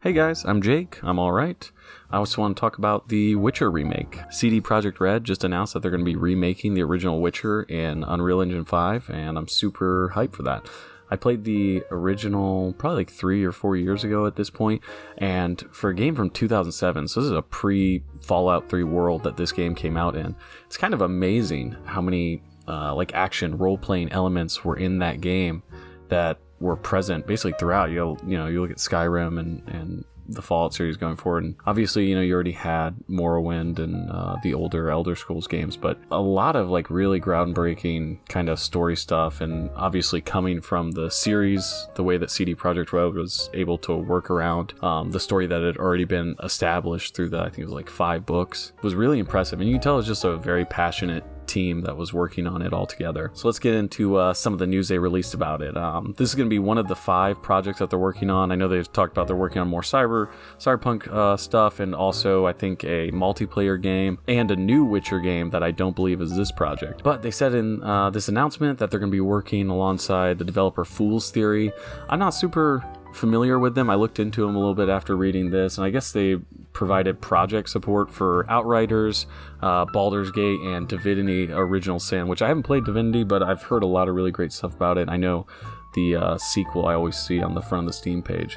Hey guys, I'm Jake. I'm alright. I also want to talk about the Witcher remake. CD Projekt Red just announced that they're going to be remaking the original Witcher in Unreal Engine 5, and I'm super hyped for that. I played the original probably like 3 or 4 years ago at this point, and for a game from 2007, so this is a pre-Fallout 3 world that this game came out in. It's kind of amazing how many action role-playing elements were in that game that were present basically throughout. You look at Skyrim and the Fallout series going forward, and obviously you already had Morrowind and the older Elder Scrolls games, but a lot of really groundbreaking kind of story stuff, and obviously coming from the series, the way that CD Projekt Red was able to work around the story that had already been established through I think it was 5 books, was really impressive, and you can tell it's just a very passionate team that was working on it all together. So let's get into some of the news they released about it. This is going to be one of the 5 projects that they're working on. I know they've talked about they're working on more cyberpunk stuff, and also I think a multiplayer game and a new Witcher game that I don't believe is this project. But they said in this announcement that they're going to be working alongside the developer Fool's Theory. I'm not super familiar with them. I looked into them a little bit after reading this, and I guess they provided project support for Outriders, Baldur's Gate, and Divinity Original Sin, which I haven't played Divinity, but I've heard a lot of really great stuff about it. I know the sequel I always see on the front of the Steam page.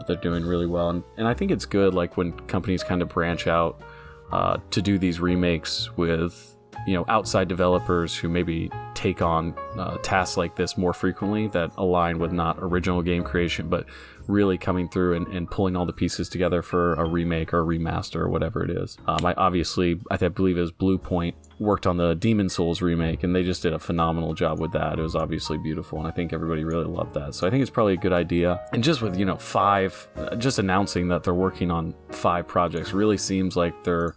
They're doing really well, and I think it's good when companies kind of branch out to do these remakes with outside developers who maybe take on tasks like this more frequently that align with not original game creation, but really coming through and pulling all the pieces together for a remake or a remaster or whatever it is. I believe it was Blue Point worked on the Demon Souls remake, and they just did a phenomenal job with that. It was obviously beautiful, and I think everybody really loved that. So I think it's probably a good idea. And just with 5, just announcing that they're working on 5 projects really seems like they're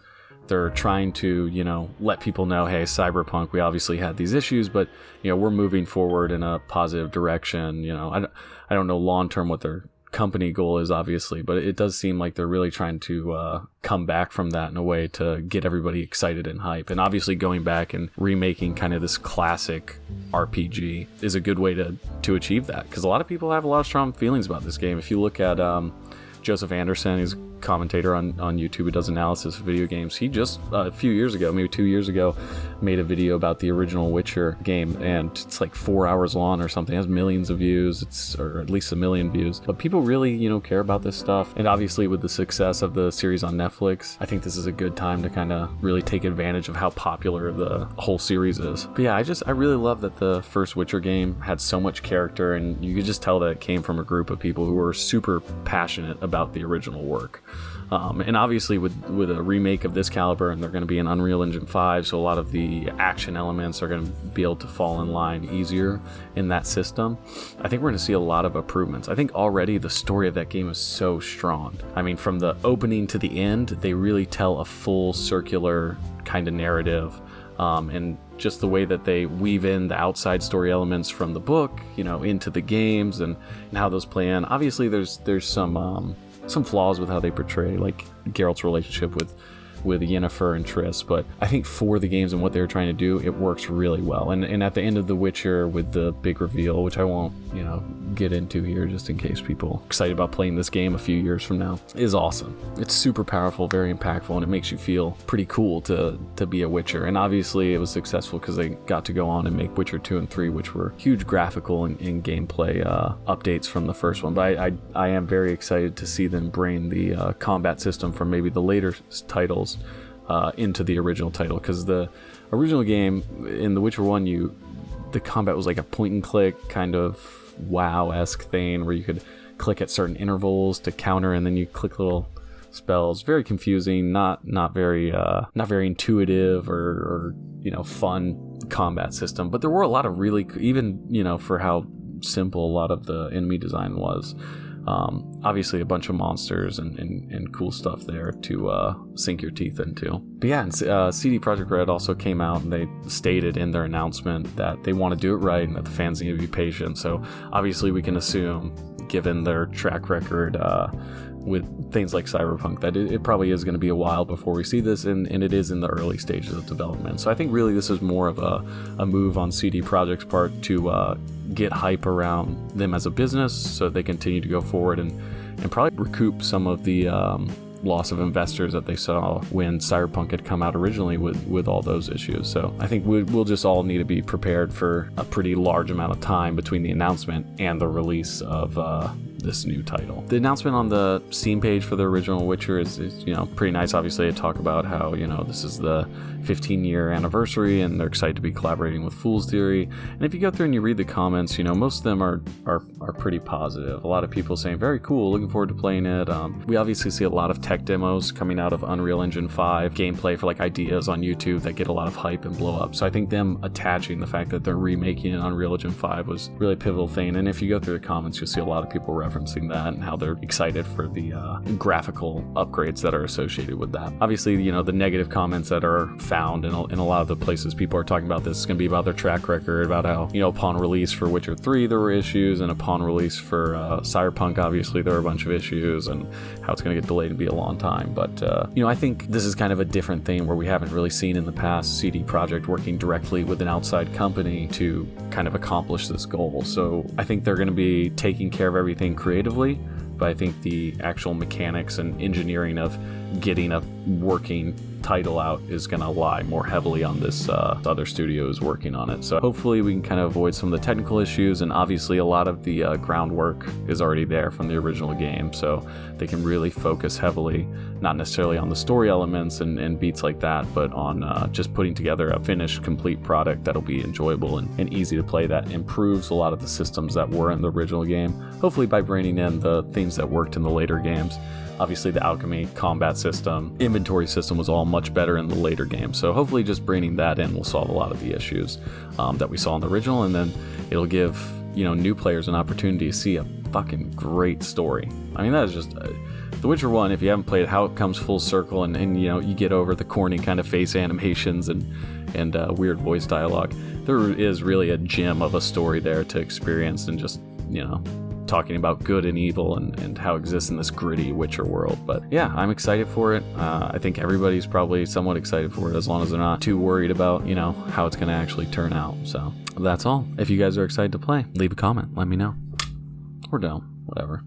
trying to, let people know, hey, Cyberpunk, we obviously had these issues, but, we're moving forward in a positive direction. I don't know long-term what their company goal is, obviously, but it does seem like they're really trying to come back from that in a way to get everybody excited and hype. And obviously going back and remaking kind of this classic RPG is a good way to achieve that, because a lot of people have a lot of strong feelings about this game. If you look at Joseph Anderson, he's a commentator on YouTube who does analysis of video games. He just a few years ago, maybe 2 years ago, made a video about the original Witcher game, and it's 4 hours long or something. It has millions of views, or at least 1 million views. But people really, care about this stuff. And obviously with the success of the series on Netflix, I think this is a good time to kind of really take advantage of how popular the whole series is. But yeah, I really love that the first Witcher game had so much character, and you could just tell that it came from a group of people who were super passionate about the original work. And obviously with a remake of this caliber, and they're going to be in Unreal Engine 5, so a lot of the action elements are going to be able to fall in line easier in that system. I think we're going to see a lot of improvements. I think already the story of that game is so strong. I mean, from the opening to the end, they really tell a full circular kind of narrative, and just the way that they weave in the outside story elements from the book, into the games and how those play in. Obviously, there's some flaws with how they portray Geralt's relationship with Yennefer and Triss, but I think for the games and what they're trying to do, it works really well. And at the end of The Witcher with the big reveal, which I won't get into here just in case people are excited about playing this game a few years from now, is awesome. It's super powerful, very impactful, and it makes you feel pretty cool to be a Witcher. And obviously it was successful because they got to go on and make Witcher 2 and 3, which were huge graphical and gameplay updates from the first one. But I am very excited to see them bring the combat system from maybe the later titles into the original title, because the original game in The Witcher 1, the combat was like a point and click kind of WoW-esque thing where you could click at certain intervals to counter, and then you click little spells. Very confusing, not very intuitive or fun combat system. But there were a lot of really, even for how simple a lot of the enemy design was. Obviously a bunch of monsters and cool stuff there to sink your teeth into. But yeah, and CD Projekt Red also came out, and they stated in their announcement that they want to do it right and that the fans need to be patient. So obviously we can assume, given their track record with things like Cyberpunk, that it probably is going to be a while before we see this, and it is in the early stages of development. So I think really this is more of a move on CD Projekt's part to get hype around them as a business, so they continue to go forward and and probably recoup some of the loss of investors that they saw when Cyberpunk had come out originally with all those issues. So I think we'll just all need to be prepared for a pretty large amount of time between the announcement and the release of this new title. The announcement on the Steam page for the original Witcher is pretty nice. Obviously, they talk about how this is the 15-year anniversary and they're excited to be collaborating with Fool's Theory. And if you go through and you read the comments, most of them are pretty positive. A lot of people saying very cool, looking forward to playing it. We obviously see a lot of tech demos coming out of Unreal Engine 5 gameplay for like ideas on YouTube that get a lot of hype and blow up. So I think them attaching the fact that they're remaking it on Unreal Engine 5 was really a pivotal thing. And if you go through the comments, you'll see a lot of people referencing that and how they're excited for the graphical upgrades that are associated with that. Obviously, the negative comments that are found in a lot of the places people are talking about this is going to be about their track record, about how, upon release for Witcher 3 there were issues, and upon release for Cyberpunk obviously there were a bunch of issues, and how it's going to get delayed and be a long time. But I think this is kind of a different thing where we haven't really seen in the past CD Projekt working directly with an outside company to kind of accomplish this goal. So I think they're going to be taking care of everything creatively, but I think the actual mechanics and engineering of getting a working title out is going to lie more heavily on this other studios working on it. So hopefully we can kind of avoid some of the technical issues, and obviously a lot of the groundwork is already there from the original game, so they can really focus heavily, not necessarily on the story elements and beats like that, but on just putting together a finished, complete product that'll be enjoyable and easy to play, that improves a lot of the systems that were in the original game, hopefully by bringing in the things that worked in the later games. Obviously the alchemy combat system, inventory system was all much better in the later games, so hopefully just bringing that in will solve a lot of the issues that we saw in the original, and then it'll give new players an opportunity to see a fucking great story. I mean, that is just The Witcher 1, if you haven't played, how it comes full circle and you get over the corny kind of face animations and weird voice dialogue. There is really a gem of a story there to experience, and just talking about good and evil and how it exists in this gritty Witcher world. But yeah, I'm excited for it. I think everybody's probably somewhat excited for it, as long as they're not too worried about, how it's going to actually turn out. So that's all. If you guys are excited to play, leave a comment. Let me know. Or don't. Whatever.